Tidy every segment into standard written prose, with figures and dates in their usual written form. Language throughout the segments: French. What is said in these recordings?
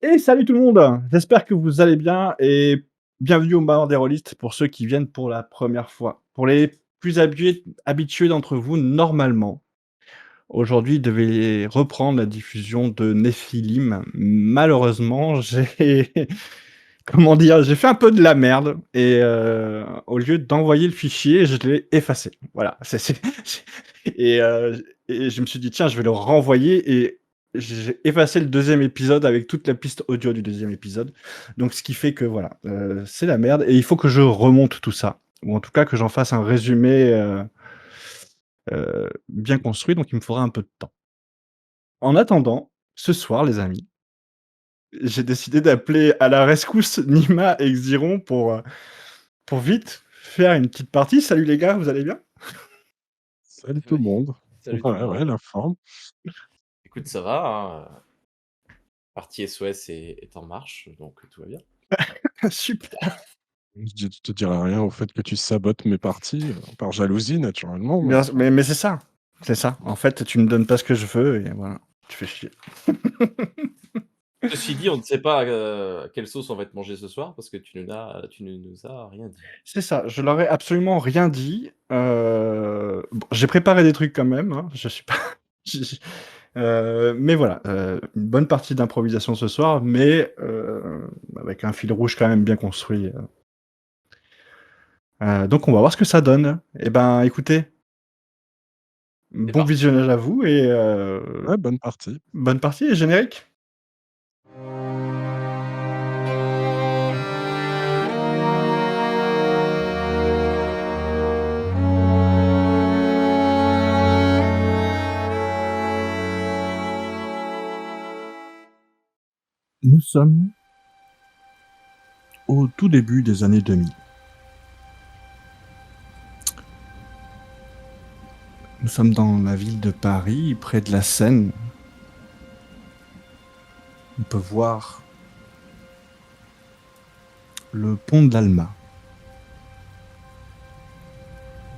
Et salut tout le monde! J'espère que vous allez bien et bienvenue au Manoir des Rôlistes pour ceux qui viennent pour la première fois. Pour les plus habitués d'entre vous, normalement, aujourd'hui devait reprendre la diffusion de Nephilim. Malheureusement, j'ai comment dire? J'ai fait un peu de la merde et au lieu d'envoyer le fichier, je l'ai effacé. Voilà, c'est et je me suis dit: «Tiens, je vais le renvoyer» et j'ai effacé le deuxième épisode avec toute la piste audio du deuxième épisode. Donc ce qui fait que voilà, c'est la merde et il faut que je remonte tout ça ou en tout cas que j'en fasse un résumé, bien construit, donc il me faudra un peu de temps. En attendant, ce soir les amis, j'ai décidé d'appeler à la rescousse Nima et Xiron pour vite faire une petite partie. Salut les gars, vous allez bien? Salut tout Ouais, le monde. salut tout le Ouais, ouais, monde. la forme. Écoute, ça va, hein, partie SOS est en marche, donc tout va bien. Super. Je te dirai rien au fait que tu sabotes mes parties, par jalousie naturellement, mais Bien s mais c'est ça, c'est ça. En fait, tu me donnes pas ce que je veux et voilà, tu fais chier. Ceci dit, on ne sait pas, quelle sauce on va te manger ce soir parce que tu ne nous as rien dit. C'est ça, je leur ai absolument rien dit, bon, j'ai préparé des trucs quand même, hein, je suis pas j mais voilà, une bonne partie d'improvisation ce soir, mais avec un fil rouge quand même bien construit, donc on va voir ce que ça donne. Et ben, écoutez, C'est bon parti. visionnage à vous et ouais, bonne partie. bonne partie et générique. Nous sommes au tout début des années 2000. Nous sommes dans la ville de Paris, près de la Seine. On peut voir le pont de l'Alma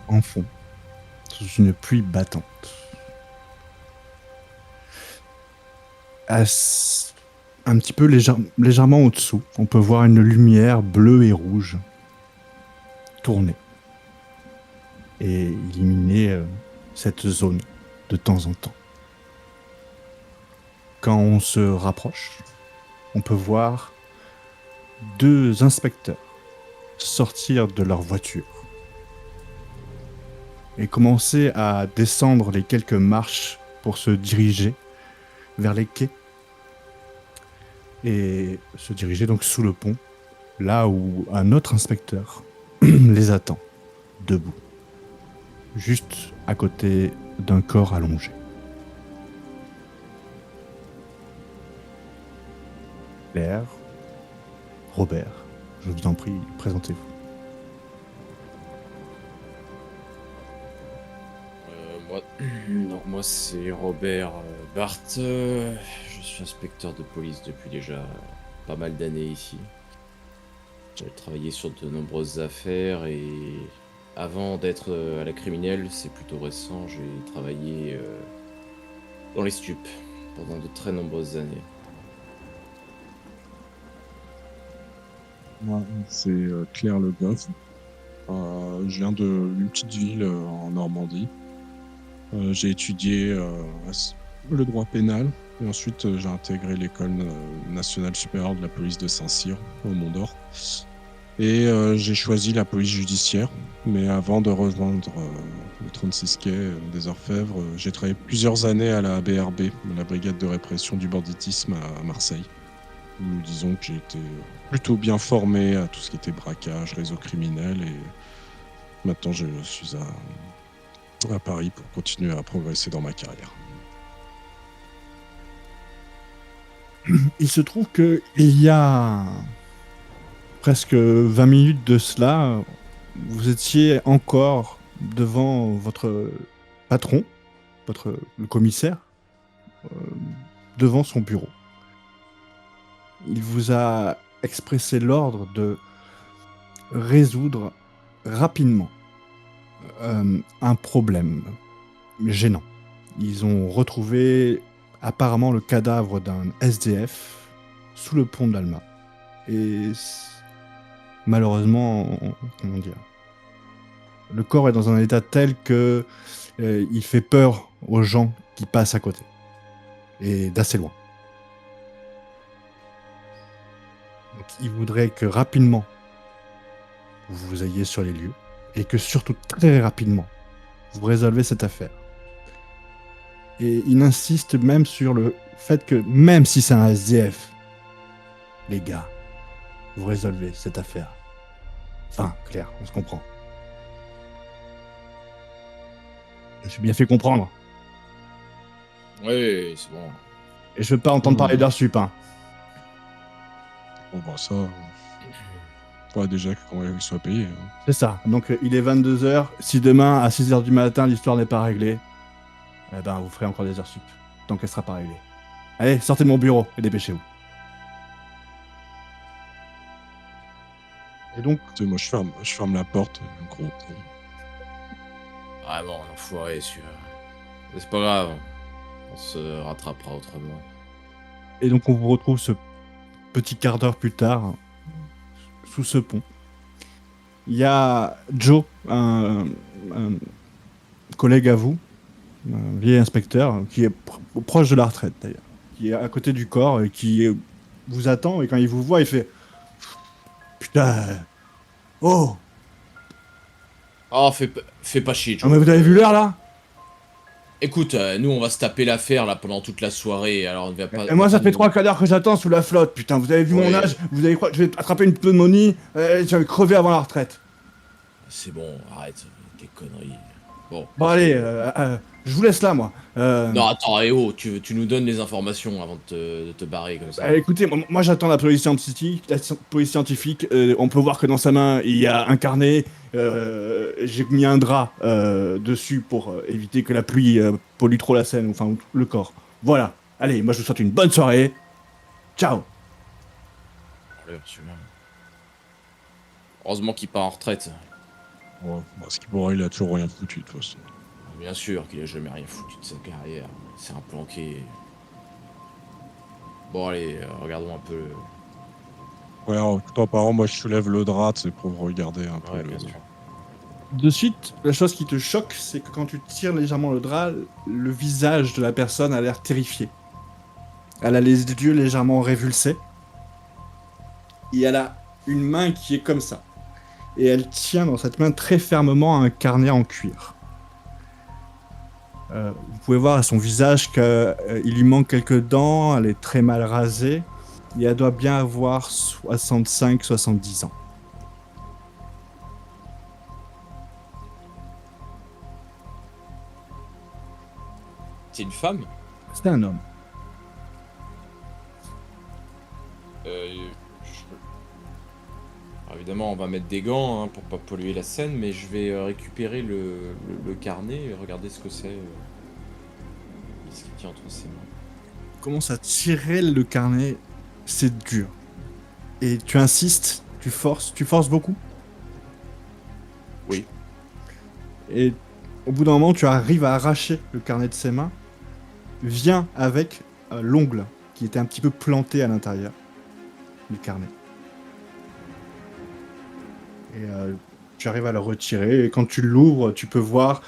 en fond, sous une pluie battante. Un petit peu légèrement au-dessous, on peut voir une lumière bleue et rouge tourner et illuminer cette zone de temps en temps. Quand on se rapproche, on peut voir deux inspecteurs sortir de leur voiture et commencer à descendre les quelques marches pour se diriger vers les quais et se diriger donc sous le pont, là où un autre inspecteur les attend, debout, juste à côté d'un corps allongé. Claire, Robert, je vous en prie, présentez-vous. Moi non, moi c'est Robert, Barthes, je suis inspecteur de police depuis déjà pas mal d'années ici. J'ai travaillé sur de nombreuses affaires et avant d'être, à la criminelle, c'est plutôt récent, j'ai travaillé, dans les stupes pendant de très nombreuses années. Moi, c'est, Claire Le Goff. Je viens d'une petite ville, en Normandie. J'ai étudié, le droit pénal et ensuite, j'ai intégré l'école, nationale supérieure de la police de Saint-Cyr, au Mont-d'Or et j'ai choisi la police judiciaire. Mais avant de rejoindre, le 36 quai, des Orfèvres, j'ai travaillé plusieurs années à la BRB, la brigade de répression du banditisme à Marseille. Où disons que j'ai été plutôt bien formé à tout ce qui était braquage, réseau criminel et maintenant je suis à Paris pour continuer à progresser dans ma carrière. Il se trouve qu'il y a presque 20 minutes de cela, vous étiez encore devant votre patron, le commissaire, euh, devant son bureau. Il vous a expressé l'ordre de résoudre rapidement un problème gênant. Ils ont retrouvé apparemment le cadavre d'un SDF sous le pont d'Alma. Et malheureusement, comment dire, le corps est dans un état tel que il fait peur aux gens qui passent à côté. Et d'assez loin. Donc il voudrait que rapidement, vous ayez sur les lieux. Et que surtout très rapidement, vous résolvez cette affaire. Et il insiste même sur le fait que même si c'est un SDF, les gars, vous résolvez cette affaire. Enfin, Claire, on se comprend. Je suis bien fait comprendre. Oui, c'est bon. Et je veux pas entendre parler d'heures sup, hein. Bon, bah, ça. Faudrait déjà qu'il soit payé. Hein. C'est ça. Donc il est 22h. Si demain, à 6h du matin, l'histoire n'est pas réglée, eh ben, vous ferez encore des heures sup. Tant qu'elle sera pas réglée. Allez, sortez de mon bureau et dépêchez-vous. Et donc, Tu sais, moi, je ferme la porte, gros. Ah bon, l'enfoiré, celui-là. Mais c'est pas grave. On se rattrapera autrement. et donc on vous retrouve ce petit quart d'heure plus tard, sous ce pont. Il y a Joe, un collègue à vous, un vieil inspecteur, qui est proche de la retraite d'ailleurs, qui est à côté du corps et qui vous attend, et quand il vous voit, il fait « Putain, oh, Oh, fais pas chier, ah, Joe. mais vous avez vu l'heure là ?» Écoute, nous on va se taper l'affaire là pendant toute la soirée, alors on va pas. Et moi, ça fait 3 quarts d'heure que j'attends sous la flotte, putain, vous avez vu Ouais. mon âge, vous allez croire que je vais attraper une pneumonie, je vais crever avant la retraite. C'est bon, arrête, tes conneries. Bon. Bon allez, je vous laisse là, moi. Non, attends, oh, tu nous donnes les informations avant de te barrer comme ça. Écoutez, moi j'attends la police scientifique. On peut voir que dans sa main il y a un carnet. J'ai mis un drap dessus pour éviter que la pluie pollue trop la scène, enfin le corps. Voilà. Allez, moi je vous souhaite une bonne soirée. Ciao. Ouais, celui-là. Heureusement qu'il part en retraite. Ouais, parce qu'il pourrait, il a toujours rien foutu, de toute façon. Bien sûr qu'il a jamais rien foutu de sa carrière. C'est un planqué. Bon, allez, regardons un peu. Ouais, alors, toi, apparemment, moi, je soulève le drap, c'est pour regarder un peu. Ouais, bien sûr. De suite, la chose qui te choque, c'est que quand tu tires légèrement le drap, le visage de la personne a l'air terrifié. Elle a les yeux légèrement révulsés. Et elle a une main qui est comme ça. Et elle tient dans cette main très fermement un carnet en cuir. Vous pouvez voir à son visage qu'il lui manque quelques dents, elle est très mal rasée. Et elle doit bien avoir 65-70 ans. C'est une femme. C'est un homme. Alors, évidemment, on va mettre des gants hein, pour pas polluer la scène, mais je vais récupérer le carnet et regarder ce que c'est. Ce qu'il tient entre ses mains. Commence à tirer le carnet, c'est dur. Et tu insistes, tu forces beaucoup. Oui. Et au bout d'un moment, tu arrives à arracher le carnet de ses mains. Viens avec l'ongle qui était un petit peu planté à l'intérieur du carnet. Et tu arrives à le retirer. Et quand tu l'ouvres, tu peux voir.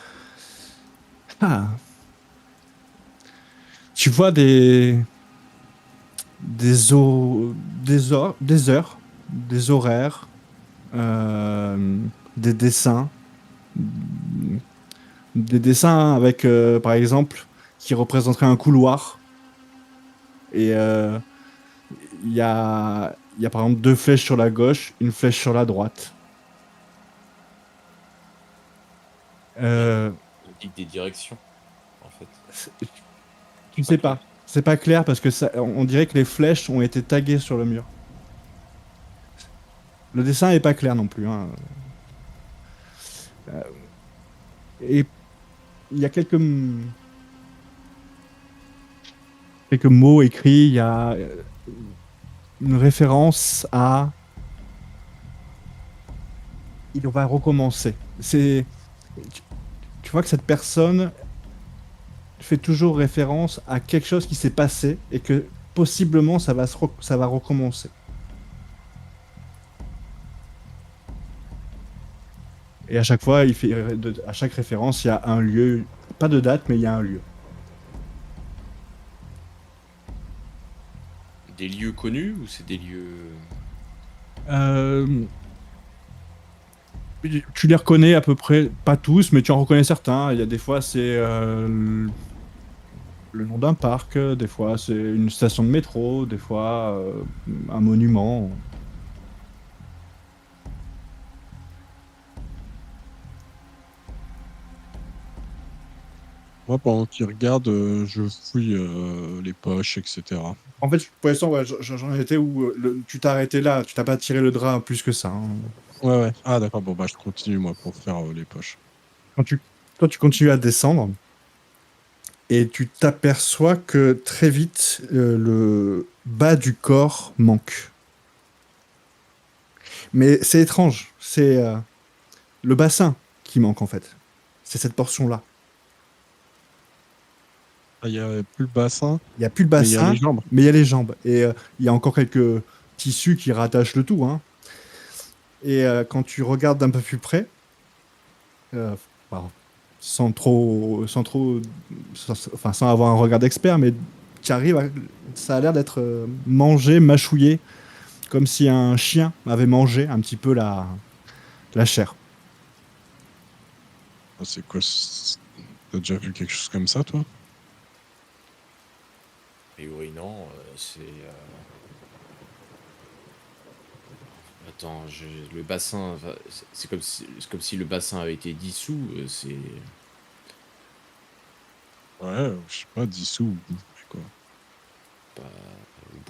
Ah. Tu vois des heures, des horaires, des dessins avec, par exemple, qui représenteraient un couloir. Et il y a par exemple 2 flèches sur la gauche, une flèche sur la droite. Des directions, en fait. Tu sais pas. C'est pas clair parce que on dirait que les flèches ont été taguées sur le mur. Le dessin est pas clair non plus. Hein. Et il y a quelques mots écrits. Il y a une référence à. Il va recommencer. Tu vois que cette personne fait toujours référence à quelque chose qui s'est passé et que possiblement ça va recommencer. Et à chaque fois, à chaque référence, il y a un lieu, pas de date, mais il y a un lieu. Des lieux connus ou c'est des lieux... Euh, Tu les reconnais à peu près, pas tous, mais tu en reconnais certains. Il y a des fois, c'est le nom d'un parc, des fois, c'est une station de métro, des fois, un monument. Moi, pendant qu'il regarde, je fouille les poches, etc. En fait, pour l'instant, ouais, j'en étais où tu t'es arrêté là, tu t'as pas tiré le drap plus que ça, hein. Ouais, ouais. Ah, d'accord. Bon, bah, je continue, moi, pour faire les poches. Toi, tu continues à descendre et tu t'aperçois que très vite, le bas du corps manque. Mais c'est étrange, c'est le bassin qui manque en fait. C'est cette portion-là. Ah, il n'y a plus le bassin, Il n'y a plus le mais il y a les bassin, jambes. mais il y a les jambes. Et il y a encore quelques tissus qui rattachent le tout, hein. Et quand tu regardes d'un peu plus près, euh, enfin, sans avoir un regard d'expert, mais ça a l'air d'être mangé, mâchouillé, comme si un chien avait mangé un petit peu la chair. Ah, c'est quoi T'as déjà vu quelque chose comme ça, toi? A priori, non. C'est... Attends, le bassin... enfin, c'est comme si le bassin avait été dissous. C'est... Ouais, je sais pas, dissous ou bouffé, quoi. pas...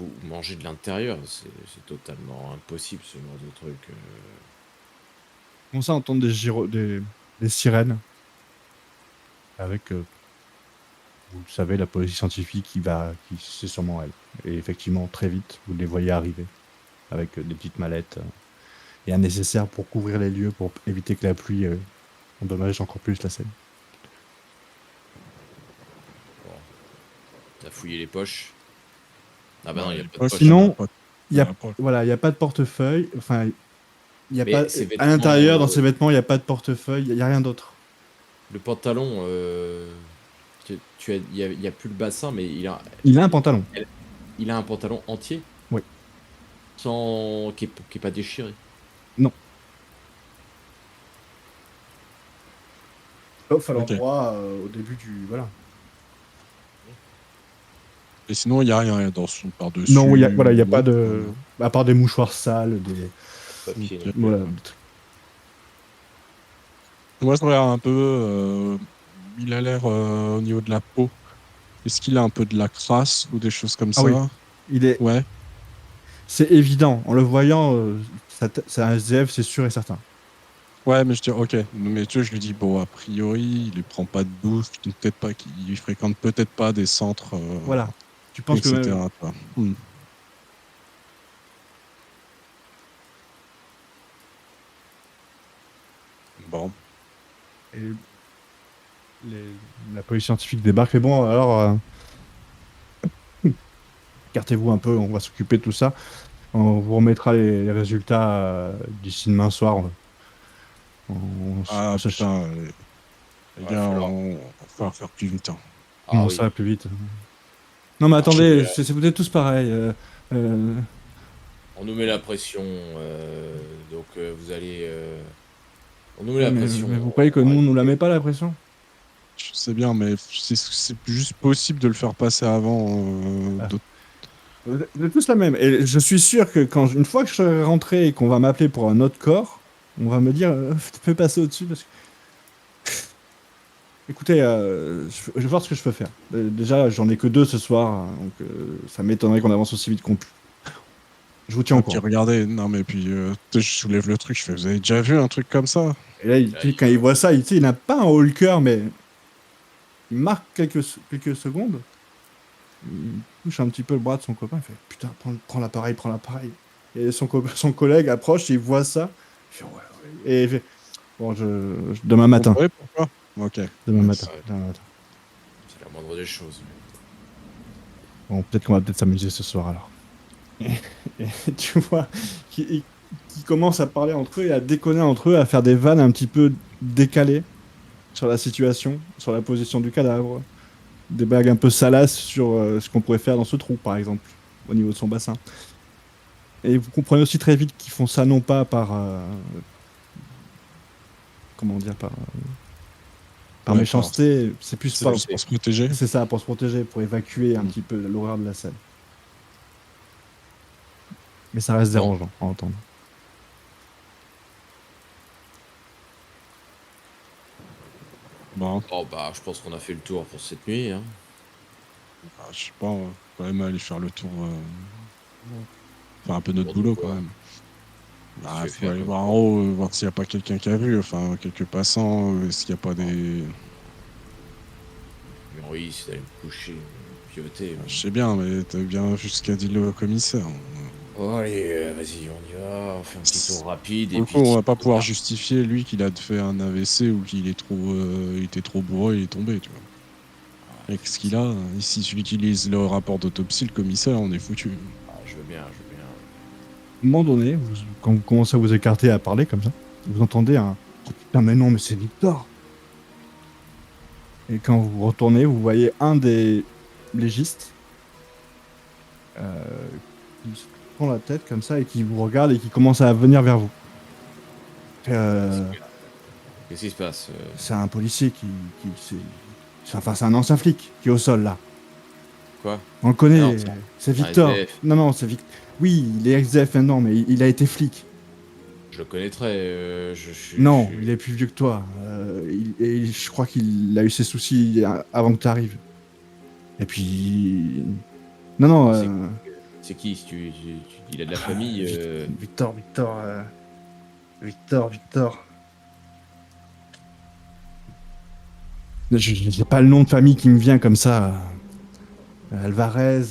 ou manger de l'intérieur. C'est totalement impossible, ce genre de truc. On commence à entendre des sirènes avec, vous le savez, la police scientifique c'est sûrement elle. Et effectivement, très vite, vous les voyez arriver avec des petites mallettes et un nécessaire pour couvrir les lieux pour éviter que la pluie endommage encore plus la scène. Bon. T'as fouillé les poches. Ah bah non, il n'y a les pas de poches, poche. Sinon, il y a pas- voilà, il y a pas de portefeuille. Enfin, il y a Mais pas ces à vêtements, l'intérieur dans ces vêtements, il n'y a pas de portefeuille. Il y a rien d'autre. le pantalon, il y a plus le bassin, mais Il a un pantalon. il a un pantalon entier. Oui. Qui est pas déchiré. Non. Sauf à Ok. l'endroit au début du voilà. Et sinon, il n'y a rien dans son par-dessus. Non, il y a pas ou- de à part des mouchoirs sales, des Papier. Ok. non plus. voilà. Moi, je regarde un peu. Il a l'air au niveau de la peau. Est-ce qu'il a un peu de la crasse ou des choses comme Ah ça? oui. Il est Ouais. C'est évident. En le voyant, c'est un SDF, c'est sûr et certain. Ouais, mais je dis, ok. Mais tu vois, je lui dis, bon, a priori, il ne prend pas de bouffe, peut-être pas, qu'il fréquente peut-être pas des centres, Voilà. Tu penses que etc. quoi. Bon. et la police scientifique débarque. Et bon, alors, écartez-vous un peu, on va s'occuper de tout ça. On vous remettra les résultats d'ici demain soir. Ah Se- putain, les Ouais, gars, falloir- on va faire plus vite. Hein. Ah Non, oui. ça va plus vite. Non, mais Ah, attendez, mais, c'est peut-être tous pareil. On nous met la pression, donc vous allez. On nous met la mais pression. vous croyez que nous, on nous la met pas la pression? Je sais bien, mais c'est juste possible de le faire passer avant. Ah. Vous êtes tous la même. Et je suis sûr que une fois que je serai rentré et qu'on va m'appeler pour un autre corps, on va me dire tu peux passer au-dessus parce que. Écoutez, je vais voir ce que je peux faire. Déjà, j'en ai que 2 ce soir, hein, donc ça m'étonnerait qu'on avance aussi vite qu'on peut. Je vous tiens au Puis courant. regardez, non mais puis je soulève le truc, je fais, vous avez déjà vu un truc comme ça? Et là, quand il voit ça, il n'a pas un haut le cœur, mais il marque quelques secondes. Il touche un petit peu le bras de son copain. Il fait putain, prends l'appareil, prends l'appareil. Et son collègue approche, il voit ça. Il fait, ouais, ouais. Et il fait bon, demain matin. Ouais, pourquoi? Ok. Demain Ouais, matin. ouais. Demain matin. C'est la moindre des choses. Bon, peut-être qu'on va peut-être s'amuser ce soir alors. Et, et tu vois, qui commencent à parler entre eux et à déconner entre eux, à faire des vannes un petit peu décalées sur la situation, sur la position du cadavre, des blagues un peu salaces sur ce qu'on pourrait faire dans ce trou, par exemple, au niveau de son bassin. Et vous comprenez aussi très vite qu'ils font ça non pas par, comment dire, par Ouais, méchanceté, c'est plus C'est par, juste pour se protéger. c'est ça, pour se protéger, pour évacuer un Mm. petit peu l'horreur de la scène. Mais ça reste Non. dérangeant à entendre. Bon, Oh bah, je pense qu'on a fait le tour pour cette nuit. Hein. bah, je sais pas, quand même aller faire le tour, faire un peu notre Tour de boulot quoi? quand même. Qu'est-ce que Bah, tu veux faut faire aller comme voir en tour? haut, voir s'il n'y a pas quelqu'un qui a vu, enfin quelques passants, est-ce qu'il n'y a pas des. Mais oui, c'est d'aller me coucher, pivoter. Je sais bien, mais t'as bien vu ce qu'a dit le commissaire. Oh, allez, vas-y, on y va, on fait un petit tour rapide Pour et le puis coup, on si va pas on pouvoir regarde. justifier lui qu'il a fait un AVC ou qu'il est trop, il était trop bourré, il est tombé, tu vois. Avec ce qu'il a, ici, celui qui lise le rapport d'autopsie, le commissaire, on est foutu. Ah, je veux bien, je veux bien. À un moment donné, quand vous commencez à vous écarter, à parler comme ça, vous entendez un « Oh putain, mais non, mais c'est Victor !» Et quand vous retournez, vous voyez un des légistes qui se prend la tête comme ça et qui vous regarde et qui commence à venir vers vous. Qu'est-ce qui se passe? C'est un policier enfin, c'est un ancien flic qui est au sol là. Quoi? On le Ah non, connaît, c'est c'est un Victor. SDF. Non, non, c'est Victor. Oui, il est ex-DF maintenant, mais il a été flic. Je le connaîtrais, je Non, suis... il est plus vieux que toi. Et je crois qu'il a eu ses soucis avant que tu arrives. Et puis. Non, non. C'est qui? Si il a de la famille. Victor. J'ai pas le nom de famille qui me vient comme ça. Alvarez.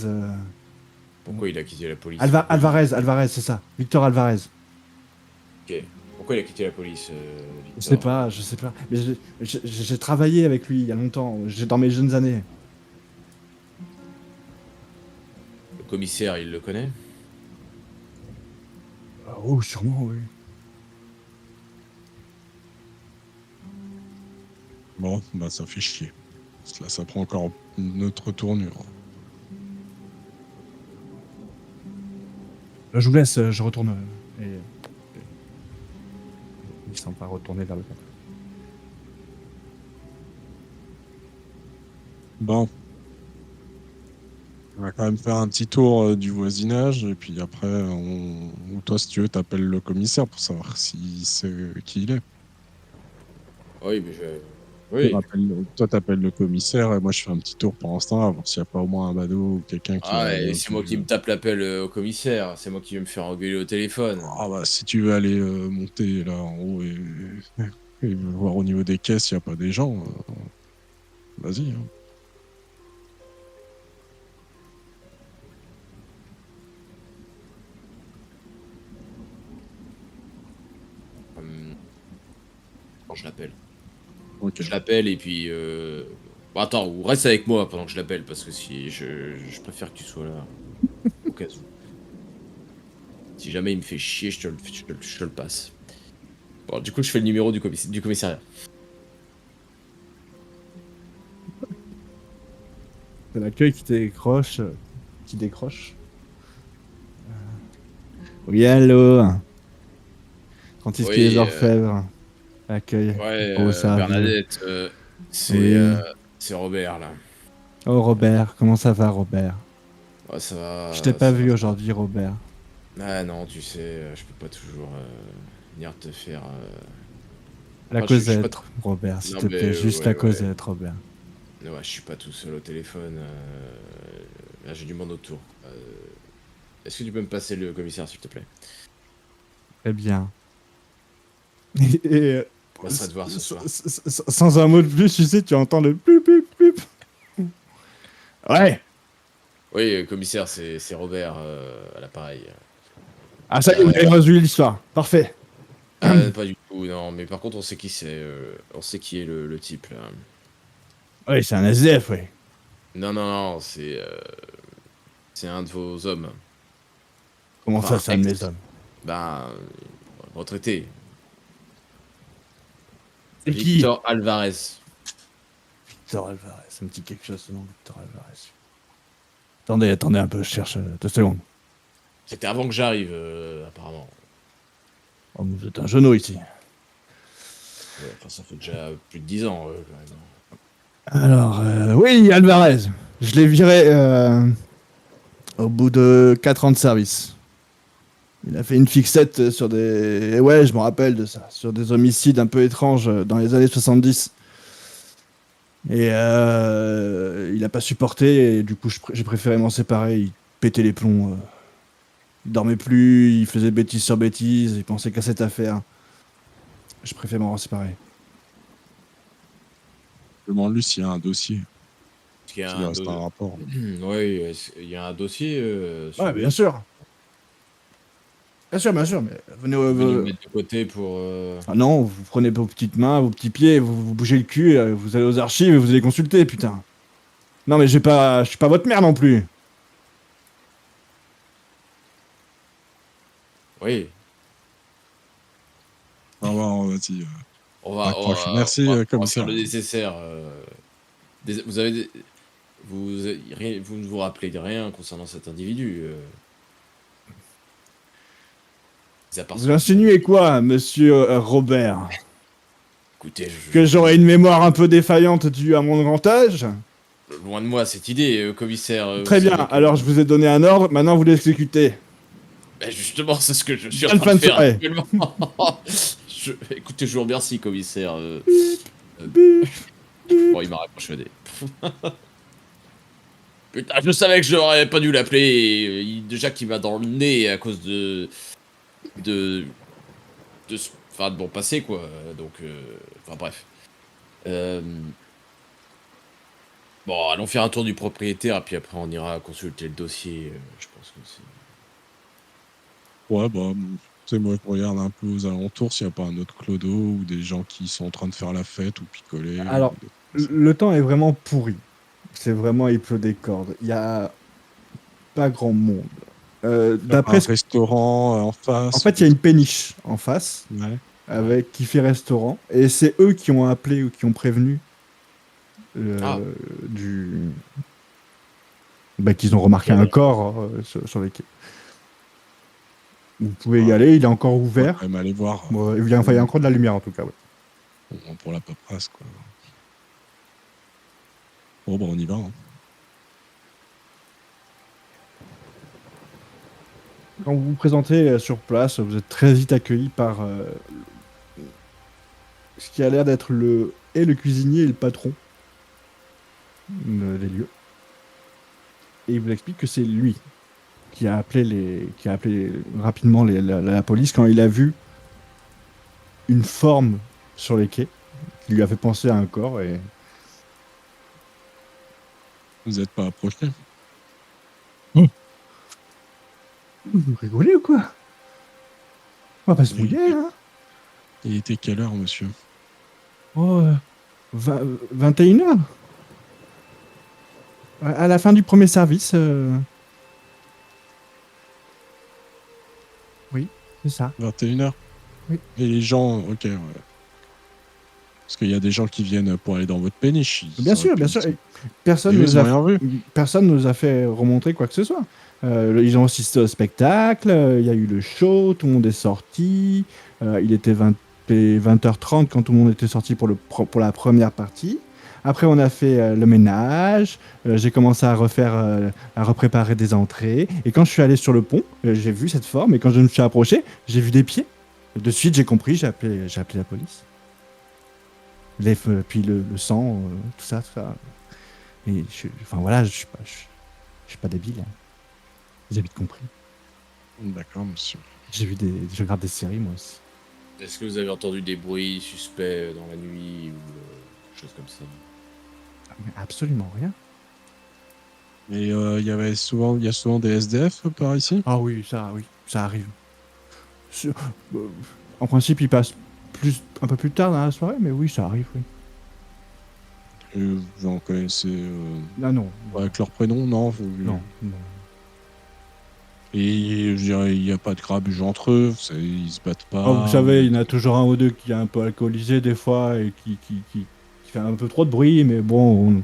Pourquoi il a quitté la police? Alvarez, c'est ça. Victor Alvarez. Ok. Pourquoi il a quitté la police, Je sais pas. Mais j'ai travaillé avec lui il y a longtemps. Dans mes jeunes années. Le commissaire, il le connaît? Oh, sûrement, oui. Bon, bah ça fait chier. Parce que là, ça prend encore une autre tournure. Je vous laisse, je retourne. Il s'en va retourner vers le cadre. Bon. On va quand même faire un petit tour du voisinage, et puis après, ou toi, si tu veux, t'appelles le commissaire pour savoir si c'est qui il est. Oui, mais oui. Toi, t'appelles le commissaire, et moi, je fais un petit tour pour l'instant, à voir s'il n'y a pas au moins un badaud ou quelqu'un qui Ah, a et c'est moi qui me tape l'appel au commissaire. C'est moi qui vais me faire engueuler au téléphone. Ah bah, si tu veux aller monter là en haut et voir au niveau des caisses s'il n'y a pas des gens, vas-y. Hein. Quand je l'appelle. Ok. Je l'appelle et puis... Bon, attends, ou reste avec moi pendant que je l'appelle, parce que si je préfère que tu sois là. Au cas où. Si jamais il me fait chier, je te le passe. Bon, du coup, je fais le numéro du commissariat. C'est l'accueil qui décroche. Oui, allô. Francisque Oui, les Orfèvres. Accueil. ouais, Au service. Bernadette, c'est Oui. c'est Robert, là. Oh, Robert. Comment ça va, Robert? Ouais, ça va. Je t'ai pas ça vu va. aujourd'hui, Robert. Ah non, tu sais, je peux pas toujours venir te faire... La Enfin, je suis pas Cosette, Robert, s'il Non, te mais plaît. Juste la Cosette, Robert. Ouais, je suis pas tout seul au téléphone. Là, j'ai du monde autour. Est-ce que tu peux me passer le commissaire, s'il te plaît? Très bien. Et, On va se voir ce soir. sans un mot de plus, tu sais, tu entends le plup, plup, plup. Ouais. Oui, commissaire, c'est Robert à l'appareil. Ah, ça y est, vous avez résolu l'histoire. Parfait. Ah, pas du tout, non. Mais par contre, on sait qui c'est. On sait qui est le type, là. Oui, c'est un SDF, oui. Non, c'est... C'est un de vos hommes. Comment Enfin, ça, c'est un de ex. mes hommes? Ben, retraité. C'est qui? Victor Alvarez. Victor Alvarez, ça me dit quelque chose, ce nom, Victor Alvarez. Attendez un peu, je cherche 2 secondes. C'était avant que j'arrive, apparemment. Oh, vous êtes un genou ici. Ouais, enfin, ça fait déjà plus de 10 ans, quand même. Alors, oui, Alvarez. Je l'ai viré au bout de 4 ans de service. Il a fait une fixette sur des... Ouais, je me rappelle de ça. Sur des homicides un peu étranges dans les années 70. Et il a pas supporté, et du coup, j'ai préféré m'en séparer. Il pétait les plombs. Il dormait plus, il faisait bêtise sur bêtise, il pensait qu'à cette affaire. Je préfère m'en séparer. Demande-lui s'il y a un dossier, Parce qu'il y a s'il un reste un rapport. Oui, il y a un dossier sur Ouais, lui. bien sûr. Bien sûr, mais venez... Venez le mettre de côté pour... Ah non, vous prenez vos petites mains, vos petits pieds, vous bougez le cul, vous allez aux archives et vous allez consulter, putain. Non mais je suis pas votre mère non plus. Oui, Au revoir, vas-y. on va, Raccroche. Merci, on va faire commissaire. le nécessaire. Vous avez... Vous ne vous rappelez de rien concernant cet individu. Mis à part Vous son- insinuez quoi, monsieur Robert? Écoutez, Que j'aurais une mémoire un peu défaillante due à mon grand âge? loin de moi cette idée, commissaire. Très vous bien, savez que- alors je vous ai donné un ordre, maintenant vous l'exécutez. Ben, justement, c'est ce que je suis en Bonne train fin de de faire soirée. actuellement. Écoutez, je vous remercie, commissaire. Bon, il m'a raccroché au nez. Putain, je savais que j'aurais pas dû l'appeler. Déjà qu'il m'a dans le nez à cause de, enfin, de mon passé, quoi. Donc, enfin, bref. Euh, Bon, allons faire un tour du propriétaire, puis après on ira consulter le dossier. Je pense que c'est... Ouais, bah, tu sais, moi, je regarde un peu aux alentours s'il n'y a pas un autre clodo ou des gens qui sont en train de faire la fête ou picoler. Alors, ou des trucs comme ça. le temps est vraiment pourri. C'est vraiment il pleut des cordes. Il y a pas grand monde. D'après Un ce... restaurant en face. En fait, il y a une péniche en face Ouais. avec qui fait restaurant et c'est eux qui ont appelé ou qui ont prévenu Ah. du qu'ils ont remarqué un corps sur les quais. Vous pouvez y Ouais. aller, il est encore On va ouvert. quand même aller voir Bon, il y a encore de la lumière en tout cas. Ouais. pour la paperasse, quoi. Bon, bah, on y va. Hein. Quand vous vous présentez sur place, vous êtes très vite accueilli par ce qui a l'air d'être le cuisinier et le patron des lieux. Et il vous explique que c'est lui qui a appelé rapidement la police quand il a vu une forme sur les quais qui lui a fait penser à un corps. Et Vous n'êtes pas approché. vous rigolez ou quoi? On va pas se mouiller, hein? Il était quelle heure, monsieur? Oh, 21h. À la fin du premier service. Oui, c'est ça. 21h? Oui. Et les gens, ok, ouais. Parce qu'il y a des gens qui viennent pour aller dans votre péniche. Bien sûr, bien sûr. Et personne Et eux, nous ils a ont rien vu. personne nous a fait remontrer quoi que ce soit. Ils ont assisté au spectacle, il y a eu le show, tout le monde est sorti. Il était 20h30 quand tout le monde était sorti pour la première partie. Après, on a fait le ménage. J'ai commencé à repréparer des entrées. Et quand je suis allé sur le pont, j'ai vu cette forme. Et quand je me suis approché, j'ai vu des pieds. De suite, j'ai compris. J'ai appelé la police. Puis le sang, tout ça. Et enfin voilà, je suis pas débile. Hein. J'ai vite compris. D'accord, monsieur. Je regarde des séries moi aussi. Est-ce que vous avez entendu des bruits suspects dans la nuit ou quelque chose comme ça? Mais absolument rien. Et il y a souvent des SDF par ici? Ah oui, ça arrive. En principe, ils passent un peu plus tard dans la soirée, mais oui, ça arrive, oui. Vous en connaissez Ah non. avec leur prénom? Non, Non. Et je dirais, il n'y a pas de grabuge entre eux, ils se battent Oh, vous pas. savez, il y en a toujours un ou deux qui est un peu alcoolisé des fois et qui fait un peu trop de bruit, mais bon,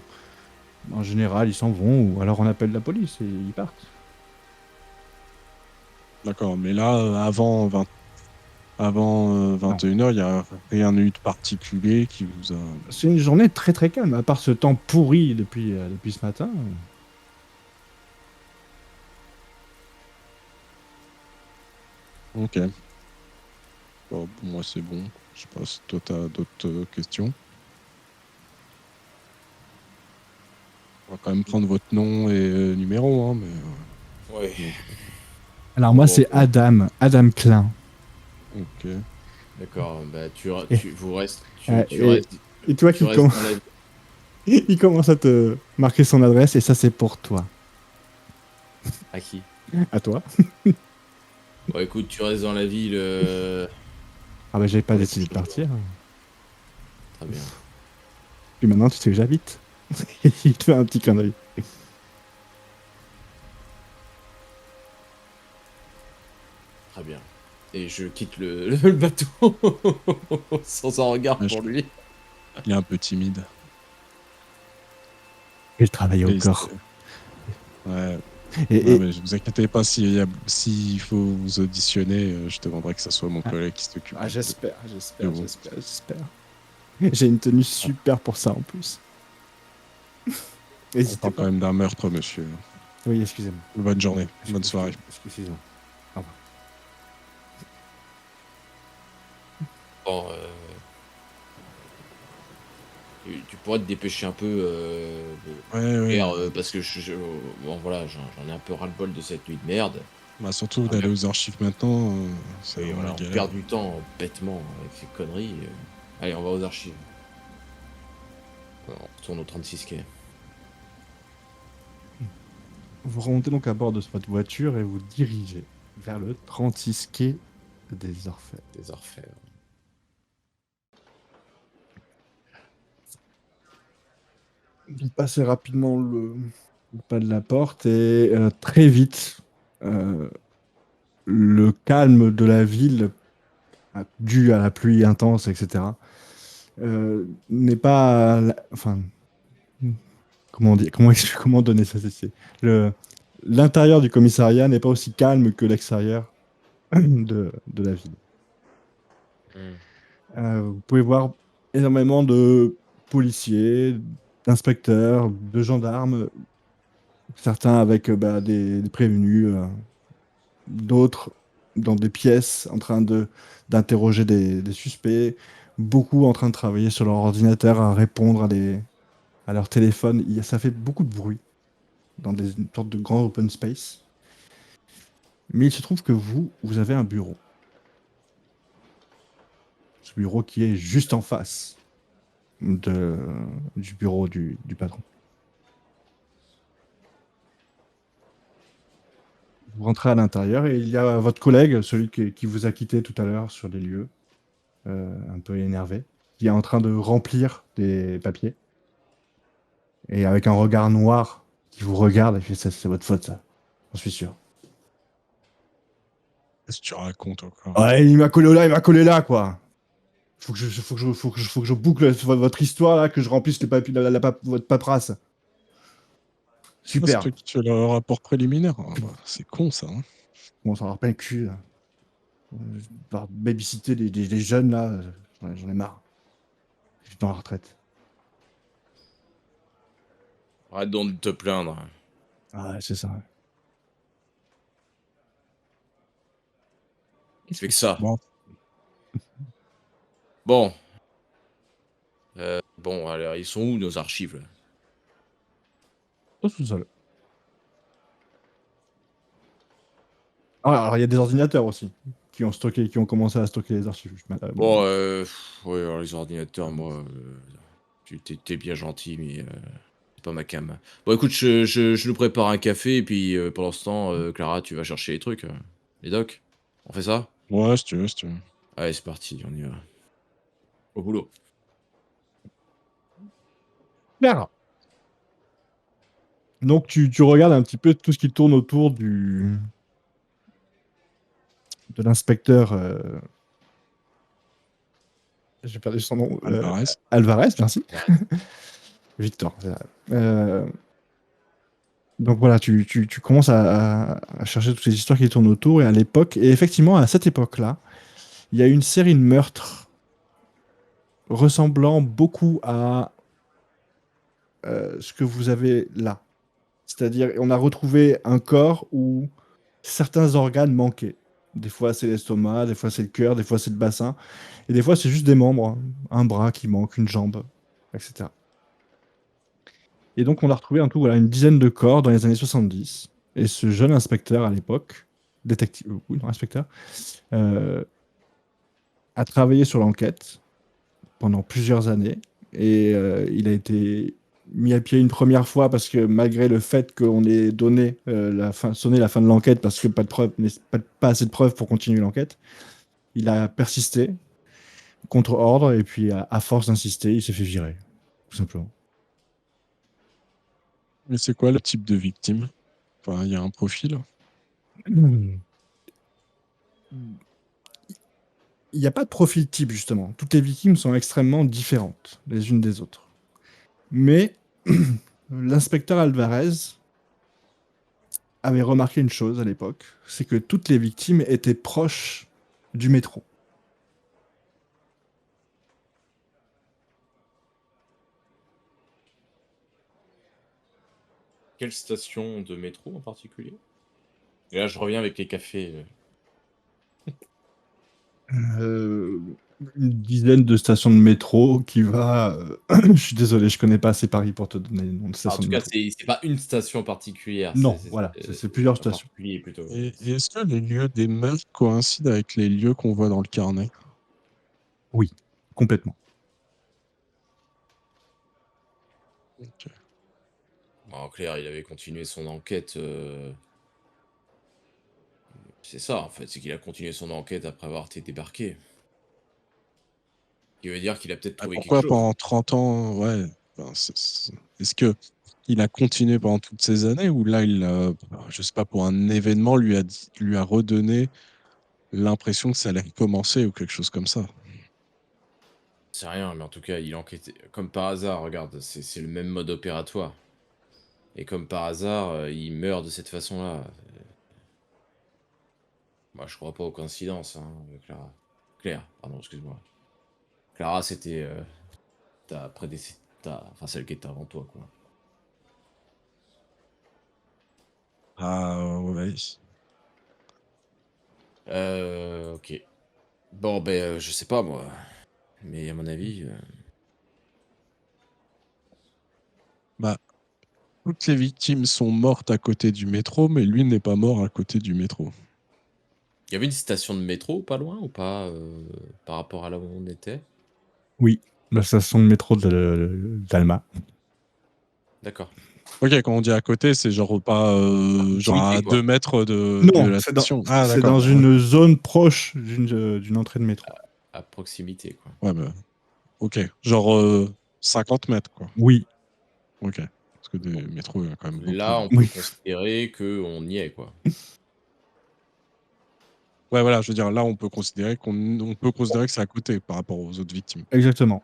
en général, ils s'en vont ou alors on appelle la police et ils partent. D'accord, mais là, avant Non. 21h, il n'y a rien eu de particulier qui vous a. C'est une journée très très calme, à part ce temps pourri depuis ce matin. Ok. Bon, pour moi, c'est bon. Je sais pas si toi, tu as d'autres questions. On va quand même prendre votre nom et numéro, hein, mais. Ouais. Donc, Alors moi, Bon, c'est Adam Klein. ok. d'accord. Bah, Et, vous restes, euh, tu et, restes, et toi tu qui restes dans la. il commence à te marquer son adresse et ça c'est pour toi. À qui? À toi. Bon, écoute, tu restes dans la ville. Ah bah j'avais pas Pour les décidé de prochains jours. partir. Très bien. Puis maintenant tu sais où j'habite. Il te fait un petit clin d'œil. Très bien. Et je quitte le bateau sans un regard Ouais, pour lui. il est un peu timide. Et je travaillais au Et corps. ouais. Et, Ouais, et- mais vous inquiétez pas, s'il faut vous auditionner, je demanderai que ce soit mon ah, collègue qui s'occupe j'espère, de j'espère, vous. j'espère, j'espère. J'ai une tenue Ah, super pour ça en plus. on N'hésitez parle pas. quand même d'un meurtre, monsieur. Oui, excusez-moi. Bonne journée, bonne soirée. Excusez-moi. Au revoir. Bon, tu pourrais te dépêcher un peu, Ouais, ouais. faire, parce que bon voilà, j'en ai un peu ras-le-bol de cette nuit de merde. Bah, surtout Ah, d'aller aux archives maintenant, c'est oui, vraiment la voilà, on galère. perd du temps bêtement avec ces conneries. Allez, on va aux archives. On retourne au 36 quai. Vous remontez donc à bord de votre voiture et vous dirigez vers le 36 quai des Orfèvres. Des orfèvres. Vous passez rapidement le pas de la porte et très vite, euh, le calme de la ville, dû à la pluie intense, etc., n'est pas... Enfin, comment dire, comment donner ça c'est- le, L'intérieur du commissariat n'est pas aussi calme que l'extérieur de la ville. Hmm. Vous pouvez voir énormément de policiers, d'inspecteurs, de gendarmes, certains avec des prévenus, d'autres dans des pièces en train d'interroger des suspects, beaucoup en train de travailler sur leur ordinateur à répondre à leur téléphone. Ça fait beaucoup de bruit dans une sorte de grand open space. Mais il se trouve que vous avez un bureau. Ce bureau qui est juste en face de, du bureau du patron. Vous rentrez à l'intérieur et il y a votre collègue, celui qui vous a quitté tout à l'heure sur les lieux, un peu énervé, qui est en train de remplir des papiers. Et avec un regard noir qui vous regarde et fait ça, c'est votre faute, ça. J'en suis sûr. Qu'est-ce que tu racontes encore? Ouais, il m'a collé là, il m'a collé là, quoi. Faut que je boucle votre histoire là, que je remplisse les papiers, votre paperasse. Ah, c'est Super. toi qui fais le rapport préliminaire. Ah, bah, c'est con, ça, hein. Bon, ça en plein le cul. Là. Devoir babysitter des jeunes là, j'en ai marre. Je suis dans la retraite. Arrête donc de te plaindre. Ah, ouais, c'est ça. Il Qu'est-ce fait que que c'est? ça. Bon, Bon, bon, alors ils sont où nos archives là? Au sous-sol. Ah, alors il y a des ordinateurs aussi qui ont commencé à stocker les archives. Bon, ouais, alors les ordinateurs, moi, t'es bien gentil, mais c'est pas ma came. Bon, écoute, je nous prépare un café et puis pendant ce temps, Clara, tu vas chercher les trucs, les docs. On fait ça? ouais, si tu veux, si tu veux. Allez, c'est parti, on y va. Au boulot. Claire. Donc tu regardes un petit peu tout ce qui tourne autour de l'inspecteur, j'ai perdu son nom, Alvarez. Alvarez, merci. Ouais. Victor, c'est vrai. Donc voilà, tu commences à chercher toutes les histoires qui tournent autour et à l'époque et effectivement, à cette époque-là, il y a une série de meurtres ressemblant beaucoup à, ce que vous avez là. C'est-à-dire, on a retrouvé un corps où certains organes manquaient. Des fois, c'est l'estomac, des fois, c'est le cœur, des fois, c'est le bassin et des fois, c'est juste des membres, hein. Un bras qui manque, une jambe et cetera. Et donc, on a retrouvé en tout, voilà, une dizaine de corps dans les années 70 et ce jeune inspecteur à l'époque, détective, oui, non, inspecteur, heu, a travaillé sur l'enquête pendant plusieurs années et il a été mis à pied une première fois parce que malgré le fait qu'on ait donné, sonné la fin de l'enquête parce que pas de preuves, mais pas assez de preuves pour continuer l'enquête, il a persisté contre ordre et puis à force d'insister, il s'est fait virer, tout simplement. Mais c'est quoi le type de victime? Enfin, il y a un profil? Mmh. Il y a pas de profil type justement. Toutes les victimes sont extrêmement différentes les unes des autres. Mais l'inspecteur Alvarez avait remarqué une chose à l'époque, c'est que toutes les victimes étaient proches du métro. Quelle station de métro en particulier? Et là, je reviens avec les cafés. Heu, une dizaine de stations de métro qui va, je suis désolé, je connais pas assez Paris pour te donner le nom de Enfin, en station tout de cas, métro. c'est pas une station particulière, Non, voilà, c'est plusieurs en stations. particulier plutôt. Et est-ce que les lieux des meurtres coïncident avec les lieux qu'on voit dans le carnet? Oui, complètement. OK. Bon, en clair, il avait continué son enquête, c'est ça en fait, c'est qu'il a continué son enquête après avoir été débarqué. Ce qui veut dire qu'il a peut-être Bah, trouvé quelque pourquoi chose. pendant 30 ans? Ouais, enfin, est-ce qu'il a continué pendant toutes ces années ou là, je sais pas, pour un événement, lui a redonné l'impression que ça allait recommencer ou quelque chose comme ça? C'est rien, mais en tout cas, il enquêtait comme par hasard, regarde, c'est le même mode opératoire et comme par hasard, il meurt de cette façon-là. Moi, je crois pas aux coïncidences, hein, Clara. Claire, pardon, excuse-moi. Clara, c'était, ta prédécé ta enfin, celle qui était avant toi, quoi. Ah ouais. OK. Bon, ben, je sais pas moi, mais à mon avis, Bah, toutes les victimes sont mortes à côté du métro, mais lui n'est pas mort à côté du métro. il y avait une station de métro pas loin ou pas, par rapport à là où on était? Oui, la station de métro d'Alma. D'accord. OK, quand on dit à côté, c'est genre pas, À genre proximité, à quoi. 2 mètres de Non, la station? Ah c'est dans d'accord, ouais. une zone proche d'une entrée de métro. À proximité, quoi. Ouais, bah, OK. Genre, 50 mètres quoi. Oui, OK. Parce que Bon, des métros, il y en a quand même beaucoup, là, hein. on peut oui, considérer qu'on y est, quoi. Ouais, voilà, je veux dire, là, on peut considérer que c'est à côté par rapport aux autres victimes. exactement.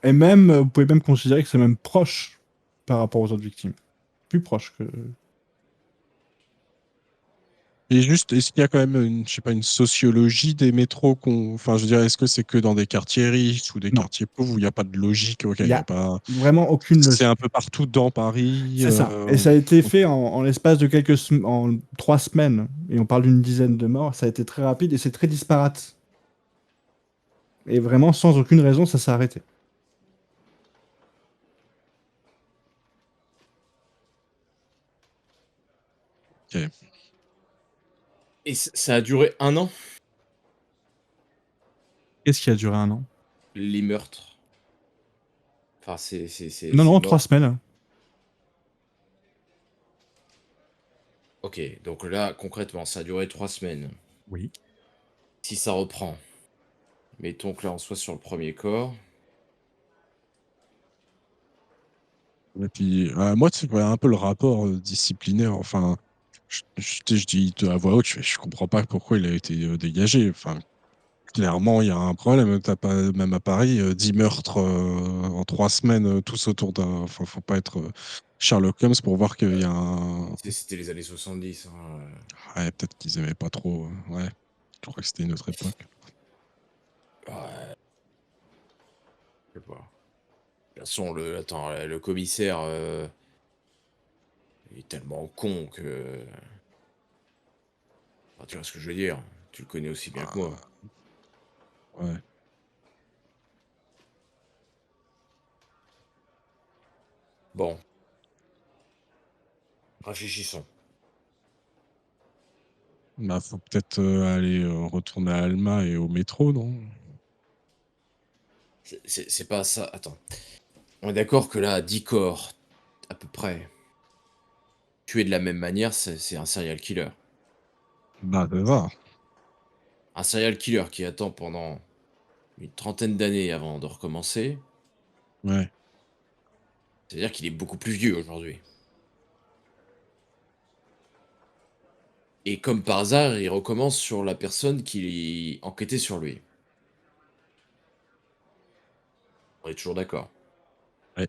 Et même, vous pouvez même considérer que c'est même proche par rapport aux autres victimes. Plus proche que Et juste, est-ce qu'il y a quand même une, je sais pas, une sociologie des métros enfin, je veux dire, est-ce que c'est que dans des quartiers riches ou des non, quartiers pauvres où il y a pas de logique? OK, il il y y a a pas vraiment aucune c'est un logique. peu partout dans Paris, C'est ça et ça a été OK. fait en l'espace de en 3 semaines et on parle d'une dizaine de morts. Ça a été très rapide et c'est très disparate et vraiment sans aucune raison, ça s'est arrêté. OK. Et ça a duré 1 an, Qu'est-ce qui a duré 1 an? les meurtres? Enfin, c'est Non, ces non, 3 morts. semaines. OK, donc là, concrètement, ça a duré 3 semaines. Oui. Si ça reprend, mettons que là, on soit sur le premier corps. Et puis, moi, tu vois un peu le rapport, disciplinaire, enfin, Je dis à voix haute, je comprends pas pourquoi il a été dégagé. Enfin, clairement, il y a un problème. T'as pas, même à Paris, 10 meurtres en 3 semaines, tous autour d'un. Enfin, faut pas être Sherlock Holmes pour voir qu'il y a un. C'était les années 70. Hein. Ouais, peut-être qu'ils aimaient pas trop. Ouais, je crois que c'était une autre époque. Ouais, je sais pas. De toute façon, le commissaire il est tellement con que. Enfin, tu vois ce que je veux dire? Tu le connais aussi bien que moi. Ouais. Bon, réfléchissons. Bah, faut peut-être aller retourner à Alma et au métro, non? C'est pas ça. Attends. On est d'accord que là, 10 corps, à peu près, tués de la même manière, c'est un serial killer. Bah, ça va. Un serial killer qui attend pendant une trentaine d'années avant de recommencer, Ouais. c'est-à-dire qu'il est beaucoup plus vieux aujourd'hui. Et comme par hasard, il recommence sur la personne qui enquêtait sur lui. On est toujours d'accord. Ouais.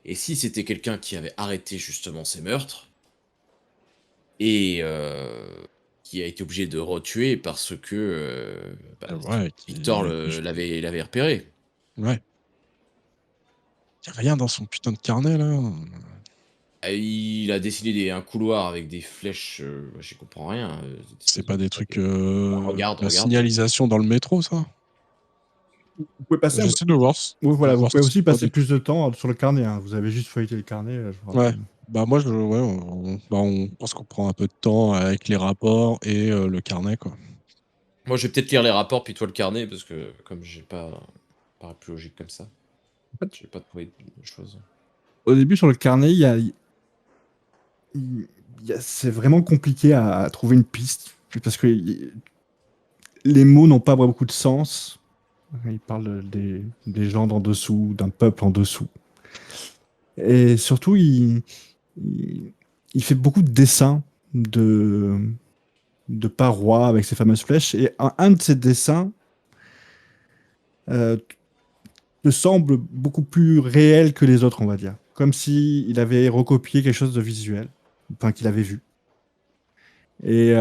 Et si c'était quelqu'un qui avait arrêté justement ces meurtres, et qui a été obligé de retuer parce que Ouais, Victor qui je l'avait repéré. ouais. Y a rien dans son putain de carnet, là? Ah, il a dessiné un couloir avec des flèches, j'y comprends rien. C'est pas des trucs, Bah, regarde, la regarde. signalisation dans le métro, ça? Vous pouvez passer un peu J'essaie de voir s oui, de voilà, vous voir pouvez si aussi c'est pas passer des plus de temps sur le carnet, hein. Vous avez juste feuilleté le carnet, je vous ouais. rappelle. Bah, moi, ouais, on pense qu'on prend un peu de temps avec les rapports et le carnet, quoi. Moi, je vais peut-être lire les rapports, puis toi le carnet, parce que comme j'ai pas paraît plus logique comme ça. En fait, Je vais pas trouvé de choses. au début, sur le carnet, c'est vraiment compliqué à trouver une piste, parce que les mots n'ont pas beaucoup de sens. Il parle des gens d'en dessous, d'un peuple en dessous. Et surtout, il, il fait beaucoup de dessins de, de parois avec ces fameuses flèches. Et un de ces dessins euh, te semble beaucoup plus réel que les autres, on va dire. Comme si il avait recopié quelque chose de visuel, enfin qu'il avait vu. Et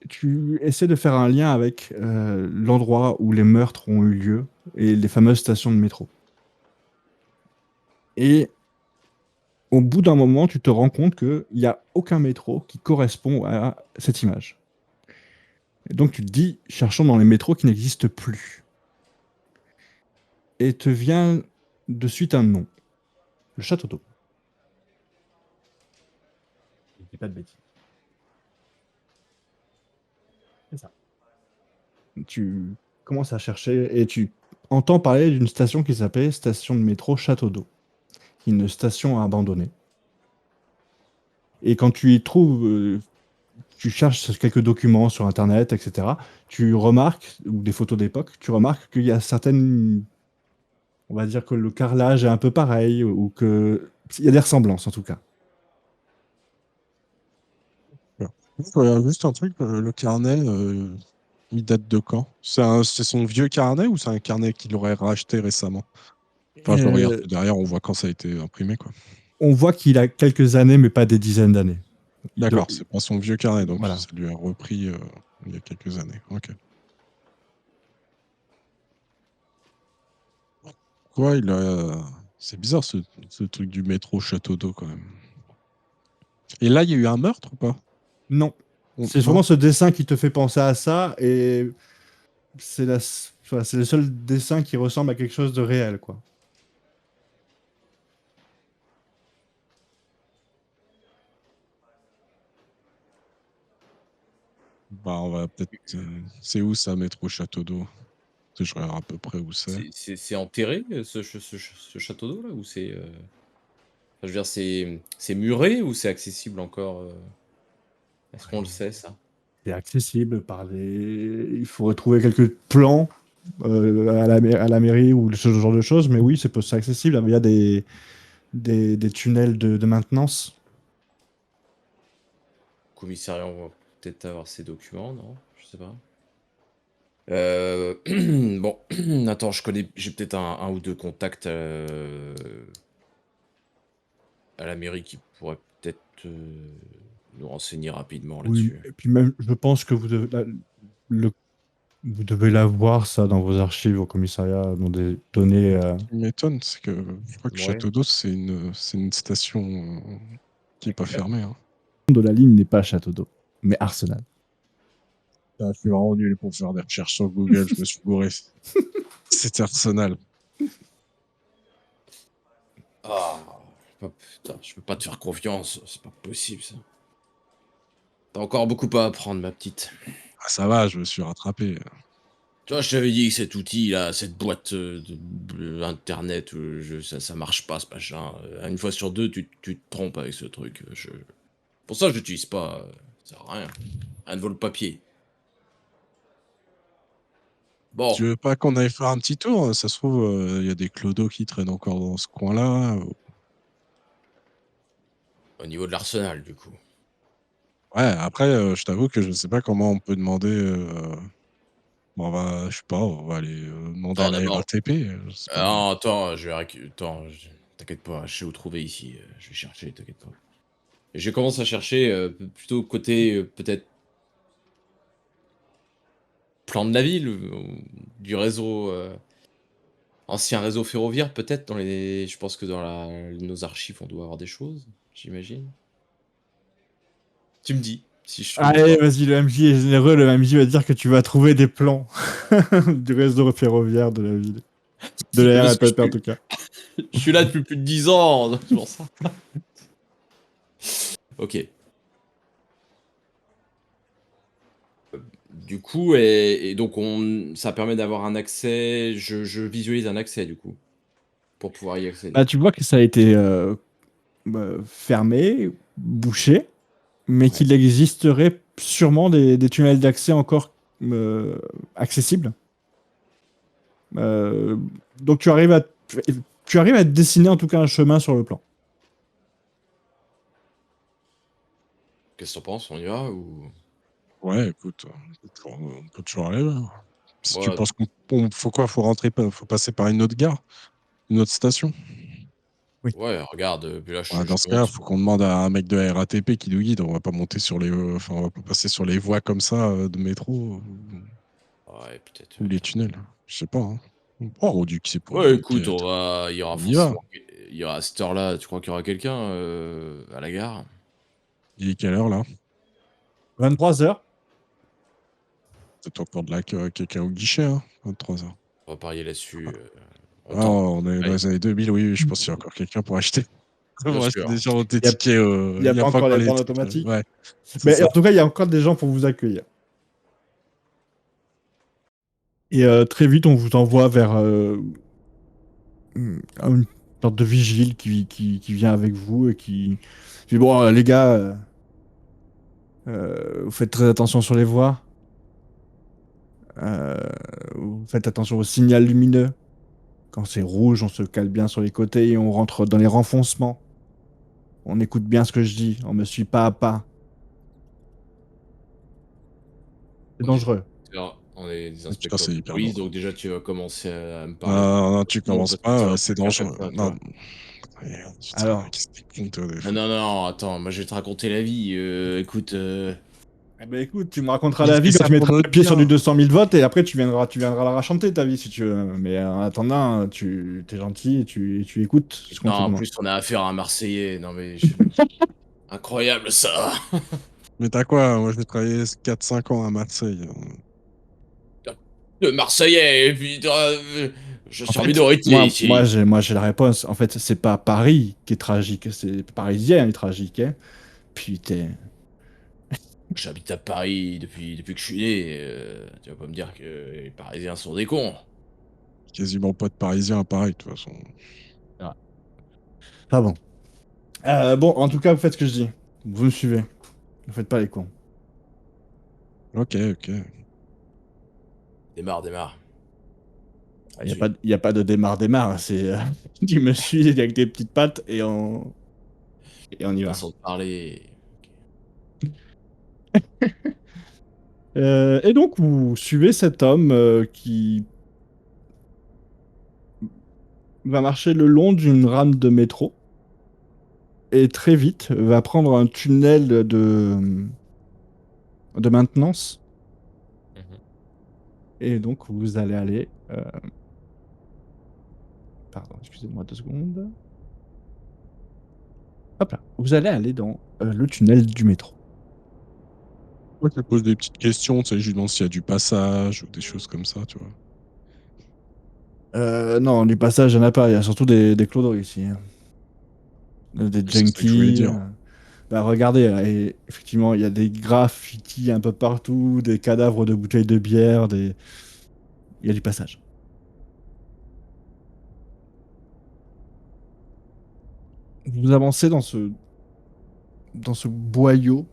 tu essaies de faire un lien avec l'endroit où les meurtres ont eu lieu et les fameuses stations de métro. Et au bout d'un moment, tu te rends compte qu'il n'y a aucun métro qui correspond à cette image. Et donc tu te dis, cherchons dans les métros qui n'existent plus. Et te vient de suite un nom, le Château d'eau. Je dis pas de bêtises. C'est ça. Tu commences à chercher et tu entends parler d'une station qui s'appelait station de métro Château d'eau, une station abandonnée. Et quand tu y trouves, tu cherches quelques documents sur Internet, etc., tu remarques, ou des photos d'époque, tu remarques qu'il y a certaines, on va dire que le carrelage est un peu pareil, ou que il y a des ressemblances en tout cas. Alors, je regarde juste un truc, le carnet, il date de quand? C'est son vieux carnet ou c'est un carnet qu'il aurait racheté récemment? Enfin, je le regarde Euh, derrière, on voit quand ça a été imprimé, quoi. on voit qu'il a quelques années, mais pas des dizaines d'années. D'accord, c'est pas son vieux carnet, donc Voilà. ça lui a repris il y a quelques années. Ok. Quoi, c'est bizarre ce truc du métro Château d'eau quand même. Et là, il y a eu un meurtre ou pas? Non. C'est Non? vraiment ce dessin qui te fait penser à ça, et c'est le seul dessin qui ressemble à quelque chose de réel, quoi. Bah, on va peut-être. C'est où ça, métro Château d'eau? Je regarde à peu près où c'est. C'est enterré, ce château d'eau là? Ou c'est. Enfin, je veux dire, c'est muré ou c'est accessible encore? Est-ce qu'on le sait, ça? C'est accessible par les. Il faut retrouver quelques plans à la mairie ou ce genre de choses, mais oui, c'est accessible. Il y a des tunnels de maintenance. Commissariat, on va peut-être avoir ces documents, non? Je sais pas. Bon, attends, j'ai peut-être un ou deux contacts à la mairie qui pourraient peut-être nous renseigner rapidement Oui, là-dessus. et puis même, je pense que le vous devez l'avoir ça dans vos archives au commissariat, dans des données, Ce qui m'étonne, c'est que je crois que Ouais. Château d'Eau, c'est une station qui est pas fermée. Hein. de la ligne n'est pas Château d'Eau, mais Arsenal. Ah, je suis vraiment nul pour faire des recherches sur Google, je me suis bourré. C'était Arsenal. Ah, putain, je peux pas te faire confiance, c'est pas possible ça. T'as encore beaucoup à apprendre, ma petite. Ah, ça va, je me suis rattrapé. Tu vois, je t'avais dit que cet outil-là, cette boîte internet, ça marche pas, ce machin. Une fois sur deux, tu te trompes avec ce truc. Pour ça, je l'utilise pas. Ça sert à rien. Rien ne vaut le papier. Bon, Tu veux pas qu'on aille faire un petit tour? Ça se trouve, il y a des clodos qui traînent encore dans ce coin-là. au niveau de l'arsenal, du coup. Ouais, après, je t'avoue que je sais pas comment on peut demander. Bon, je sais pas, on va aller demander à Attends, la d'abord. RATP. Je sais pas. Ah, attends, attends, t'inquiète pas, je sais où trouver ici. Je vais chercher, t'inquiète pas. Et je commence à chercher plutôt côté, peut-être, plan de la ville, du réseau. Ancien réseau ferroviaire, peut-être, je pense que dans nos archives, on doit avoir des choses, j'imagine. Tu me dis, si je trouve ou Allez, pas. vas-y, le MJ est généreux, le MJ va dire que tu vas trouver des plans du réseau ferroviaire de la ville. De Mais la parce que RATP en tout cas. je suis là depuis plus de 10 ans, donc c'est pour ça. Ok. Du coup, et donc ça permet d'avoir un accès, je visualise un accès, du coup, pour pouvoir y accéder. Bah, tu vois que ça a été fermé, bouché, mais Ouais. qu'il existerait sûrement des tunnels d'accès encore accessibles. Euh, donc tu arrives à dessiner en tout cas un chemin sur le plan. Qu'est-ce que t'en penses? On y va ou... Ouais, écoute, on peut toujours aller. Hein. Si tu Ouais, penses faut quoi? Faut rentrer, faut passer par une autre gare, une autre station. Oui. ouais, regarde, puis là, Ouais, je dans ce te cas, montre. faut qu'on demande à un mec de la RATP qui nous guide. On va pas monter sur les, enfin, on va pas passer sur les voies comme ça de métro Ouais, peut-être, ou ouais, les t'as tunnels. Je sais pas. Hein. Oh, du qui c'est pour Ouais, monter. écoute, il y aura On y va. forcément, il y aura à cette heure-là, tu crois qu'il y aura quelqu'un à la gare? Il est quelle heure là? 23 heures. Peut-être encore de là quelqu'un au guichet, hein, 23 heures. On va parier là-dessus. On Ah, tente. on est dans Allez, les années 2000, oui, oui, je pense qu'il y a encore quelqu'un pour acheter. bien Pour acheter sûr. des gens des Il tickets. n'y Il a n'y a pas pas encore encore les les bornes trucs. automatiques. Ouais, c'est Mais ça. en tout cas, il y a encore des gens pour vous accueillir. Et très vite, on vous envoie vers une sorte de vigile qui vient avec vous et qui dit bon, les gars, vous faites très attention sur les voies. Euh, Vous faites attention au signal lumineux. Quand c'est rouge, on se cale bien sur les côtés et on rentre dans les renfoncements. On écoute bien ce que je dis. On me suit pas à pas. C'est On est, dangereux. on est des Putain, inspecteurs c'est de hyper police, dangereux. donc déjà, tu vas commencer à me parler Non, non, tu non, commences parce que ça pas, va c'est pas te faire comme dangereux. ça, tu Non. vois. Putain, Alors, qu'est-ce que t'es con, toi, des Non, fois. non, non, attends, moi je vais te raconter la vie. Écoute, eh ben écoute, tu me raconteras Il la fait vie quand ça tu pour mettras le notre pied sur du bien. 200 000 votes et après tu viendras la raconter ta vie si tu veux. Mais en attendant, tu es gentil et tu écoutes ce qu'on non, te en demande. plus on a affaire à un Marseillais. Non mais incroyable ça. Mais t'as quoi? Moi, j'ai travaillé 4-5 ans à Marseille. Le Marseillais, et puis je En suis en fait, minorité moi ici. j'ai la réponse. En fait, c'est pas Paris qui est tragique, c'est Parisien qui est tragique. Hein. Putain. J'habite à Paris depuis que je suis né. Tu vas pas me dire que les Parisiens sont des cons. Quasiment pas de Parisiens à Paris, de toute façon. Ah, pas bon. Bon, en tout cas, vous faites ce que je dis. Vous me suivez. Ne faites pas les cons. Ok, ok. Démarre, démarre. Il y a pas de démarre, hein, c'est tu me suis avec des petites pattes et on y va. Façon de parler. Et donc vous suivez cet homme qui va marcher le long d'une rame de métro et très vite va prendre un tunnel de maintenance. Mhm. Et donc vous allez aller... Pardon, excusez-moi 2 secondes. Hop là, vous allez aller dans le tunnel du métro. Moi, je pose des petites questions, tu sais, je lui demande s'il y a du passage ou des choses comme ça, tu vois. Non, du passage, il n'y en a pas, il y a surtout des clodos ici, hein. Des Et c'est ça que je voulais junkies. dire. Bah regardez, là, et effectivement, il y a des graffitis un peu partout, des cadavres de bouteilles de bière, il y a du passage. Vous avancez dans ce boyau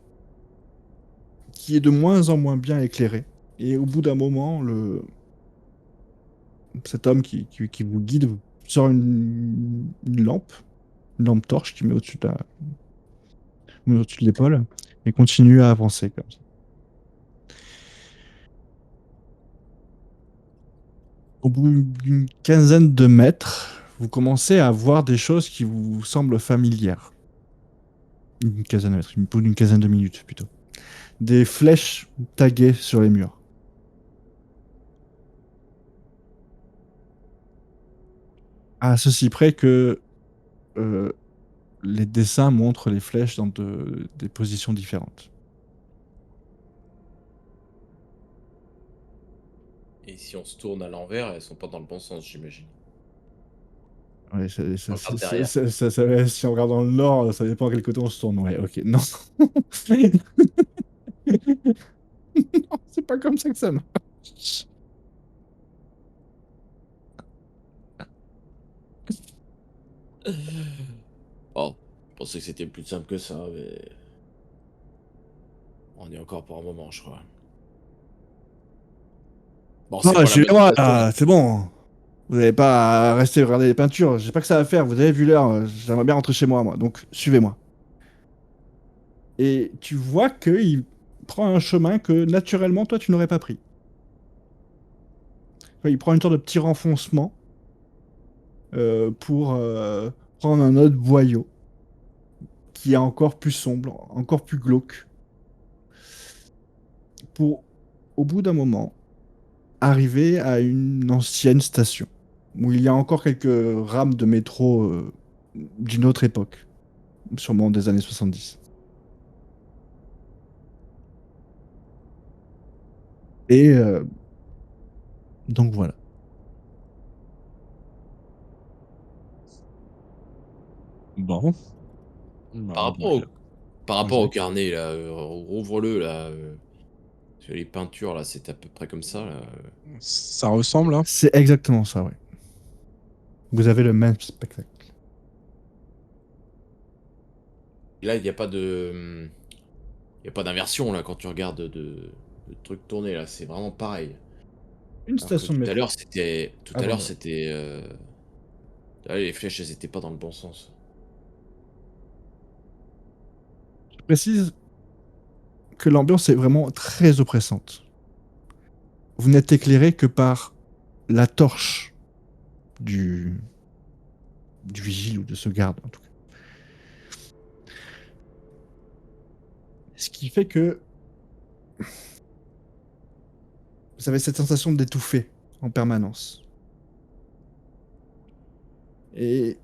qui est de moins en moins bien éclairé. Et au bout d'un moment, cet homme qui vous guide vous sort une lampe torche qui met au-dessus de l'épaule, et continue à avancer comme ça. Au bout d'une quinzaine de mètres, vous commencez à voir des choses qui vous semblent familières. Une quinzaine de mètres, une quinzaine de minutes plutôt. Des flèches taguées sur les murs. À ceci près que euh, les dessins montrent les flèches dans des positions différentes. Et si on se tourne à l'envers, elles sont pas dans le bon sens, j'imagine. Ouais, Regarde derrière. si on regarde dans le nord, ça dépend à quel côté on se tourne. Ouais, ok, non. Non, c'est pas comme ça que ça marche. Oh, je pensais que c'était plus simple que ça, mais. On y est encore pour un moment, je crois. Bon, c'est Ah, pas la bonne suivez-moi, station. là, c'est bon. Vous n'avez pas à rester regarder les peintures. J'ai pas que ça à faire. Vous avez vu l'heure. J'aimerais bien rentrer chez moi, moi. Donc, suivez-moi. Et tu vois qu'il prend un chemin que naturellement, toi, tu n'aurais pas pris. Enfin, il prend une sorte de petit renfoncement pour prendre un autre boyau qui est encore plus sombre, encore plus glauque. Pour, au bout d'un moment, arriver à une ancienne station où il y a encore quelques rames de métro d'une autre époque, sûrement des années 70. Et donc voilà. Bon. Par Bah, rapport au, par rapport vas-y. au carnet, là, rouvre-le, là. Sur les peintures, là, c'est à peu près comme ça, là. Ça ressemble, hein. C'est exactement ça, ouais. Vous avez le même spectacle. Et là, il n'y a pas de. Il a pas d'inversion, là, quand tu regardes le truc tourner, là. C'est vraiment pareil. Une Alors que station de tout à métro l'heure, c'était. Tout à avant l'heure, l'heure. c'était. Ah, les flèches, elles étaient pas dans le bon sens. Je précise que l'ambiance est vraiment très oppressante. Vous n'êtes éclairé que par la torche du, du vigile ou de ce garde, en tout cas. Ce qui fait que vous avez cette sensation d'étouffer en permanence. Et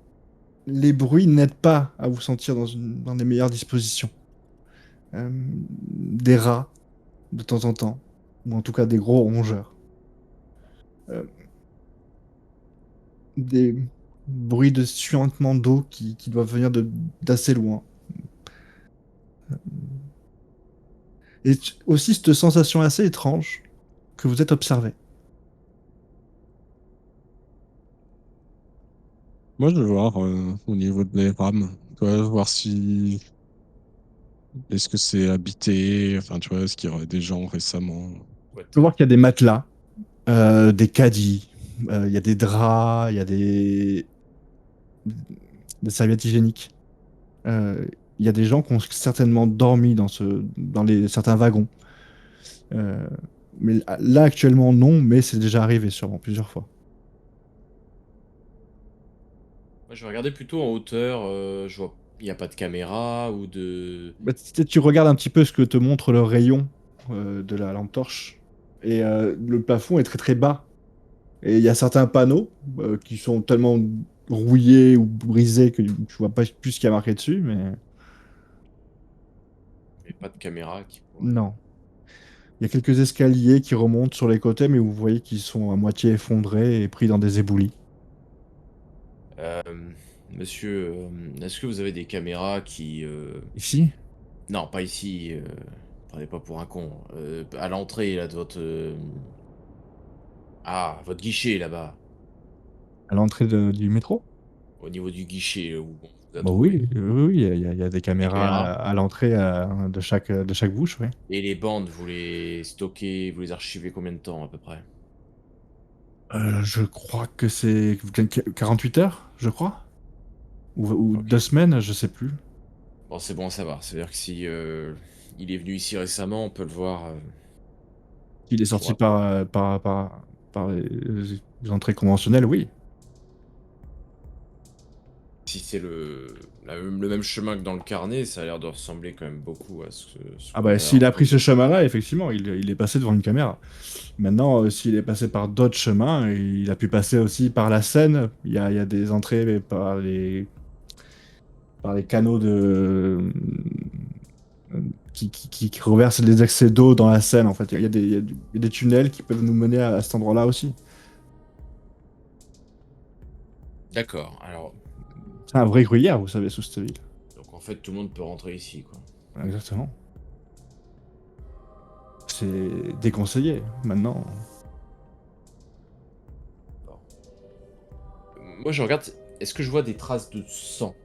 les bruits n'aident pas à vous sentir dans des meilleures dispositions. Des rats, de temps en temps, ou en tout cas des gros rongeurs. Euh, des bruits de suintement d'eau qui doivent venir d'assez loin. Et aussi cette sensation assez étrange que vous êtes observé. Moi, je veux voir au niveau des rames. Tu vois, voir si. Est-ce que c'est habité? Enfin, tu vois, est-ce qu'il y aurait des gens récemment? Ouais, Tu peux voir qu'il y a des matelas, des caddies, il y a des draps, il y a des serviettes hygiéniques. Il y a des gens qui ont certainement dormi dans certains wagons. Euh, mais là, actuellement, non, mais c'est déjà arrivé sûrement plusieurs fois. Moi, je vais regarder plutôt en hauteur. Je vois, il n'y a pas de caméra ou de. Bah, tu regardes un petit peu ce que te montre le rayon de la lampe torche. Et le plafond est très très bas. Et il y a certains panneaux qui sont tellement rouillés ou brisés que tu vois pas plus ce qu'il y a marqué dessus, mais Mais pas de caméra qui pourrait. non. Il y a quelques escaliers qui remontent sur les côtés, mais vous voyez qu'ils sont à moitié effondrés et pris dans des éboulis. Euh, Monsieur, est-ce que vous avez des caméras qui. Ici, Non, pas ici. Prenez pas pour un con. À l'entrée là de votre. Ah, votre guichet là-bas. à l'entrée du métro? Au niveau du guichet où on vous a Bah trouvé. oui, oui, oui, il y a des Des caméras caméras. à l'entrée de chaque bouche, oui. Et les bandes, vous les stockez, vous les archivez combien de temps à peu près? Je crois que c'est 48 heures, je crois. Ou Ok. 2 semaines, je sais plus. Bon, c'est bon à savoir. C'est-à-dire que si il est venu ici récemment, on peut le voir. Il est On sorti pourra le voir. par les entrées conventionnelles, oui. Si c'est le même chemin que dans le carnet, ça a l'air de ressembler quand même beaucoup à ce Ah qu'on bah a s'il a pris ce entendu. chemin-là, effectivement, il est passé devant une caméra. Maintenant, s'il est passé par d'autres chemins, il a pu passer aussi par la Seine. Il y a des entrées par les canaux qui reversent les excès d'eau dans la Seine, en fait. Il y a des tunnels qui peuvent nous mener à cet endroit-là aussi. D'accord. Alors, C'est un vrai gruyère, vous savez, sous cette ville. donc en fait, tout le monde peut rentrer ici, quoi. Exactement. C'est déconseillé, maintenant. Bon. Moi, je regarde. Est-ce que je vois des traces de sang?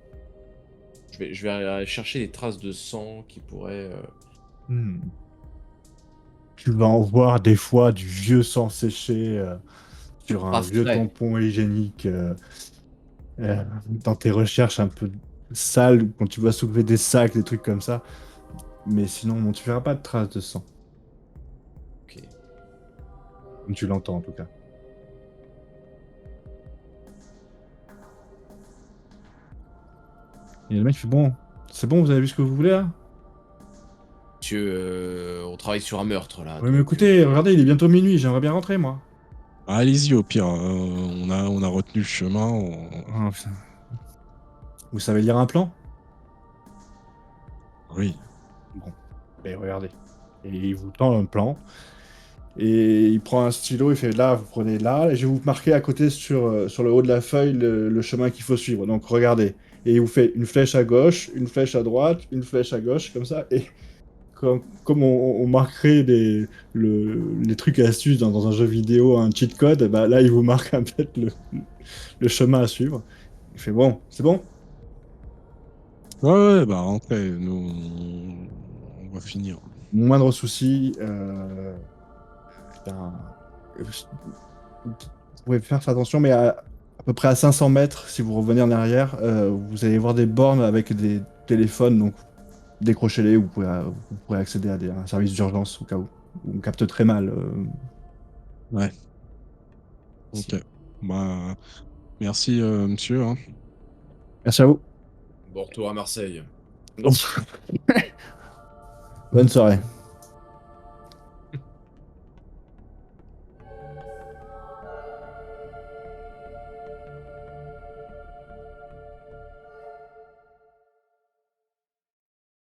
Je vais aller chercher des traces de sang qui pourraient. Hmm. Tu vas en voir des fois du vieux sang séché sur un vieux Parfait. tampon hygiénique dans tes recherches un peu sales, quand tu vas soulever des sacs, des trucs comme ça. Mais sinon, non, tu verras pas de traces de sang, Ok. comme tu l'entends en tout cas. Et le mec fait bon, c'est bon, vous avez vu ce que vous voulez là? Monsieur, on travaille sur un meurtre là, Oui, mais donc. écoutez, regardez, il est bientôt minuit, j'aimerais bien rentrer moi. Allez-y, au pire. On a retenu le chemin. Ah, putain. Vous savez lire un plan? Oui. Bon, ben regardez. Et il vous tend un plan. Et il prend un stylo, il fait là, vous prenez là, et je vais vous marquer à côté sur le haut de la feuille le chemin qu'il faut suivre. Donc regardez. Et il vous fait une flèche à gauche, une flèche à droite, une flèche à gauche, comme ça. Et comme on marquerait les trucs et astuces dans un jeu vidéo, un cheat code, bah là il vous marque en fait le chemin à suivre. Il fait bon, c'est bon? Ouais, ouais, bah rentrez. Nous, on va finir. Moindre souci. Putain, vous pouvez faire attention, mais à peu près à 500 mètres, si vous revenez en arrière, vous allez voir des bornes avec des téléphones, donc décrochez-les, vous pourrez accéder à un service d'urgence au cas où. On capte très mal. Ouais. Ici. Ok. Bah, merci, monsieur, hein. Merci à vous. Bon retour à Marseille. Bonne soirée.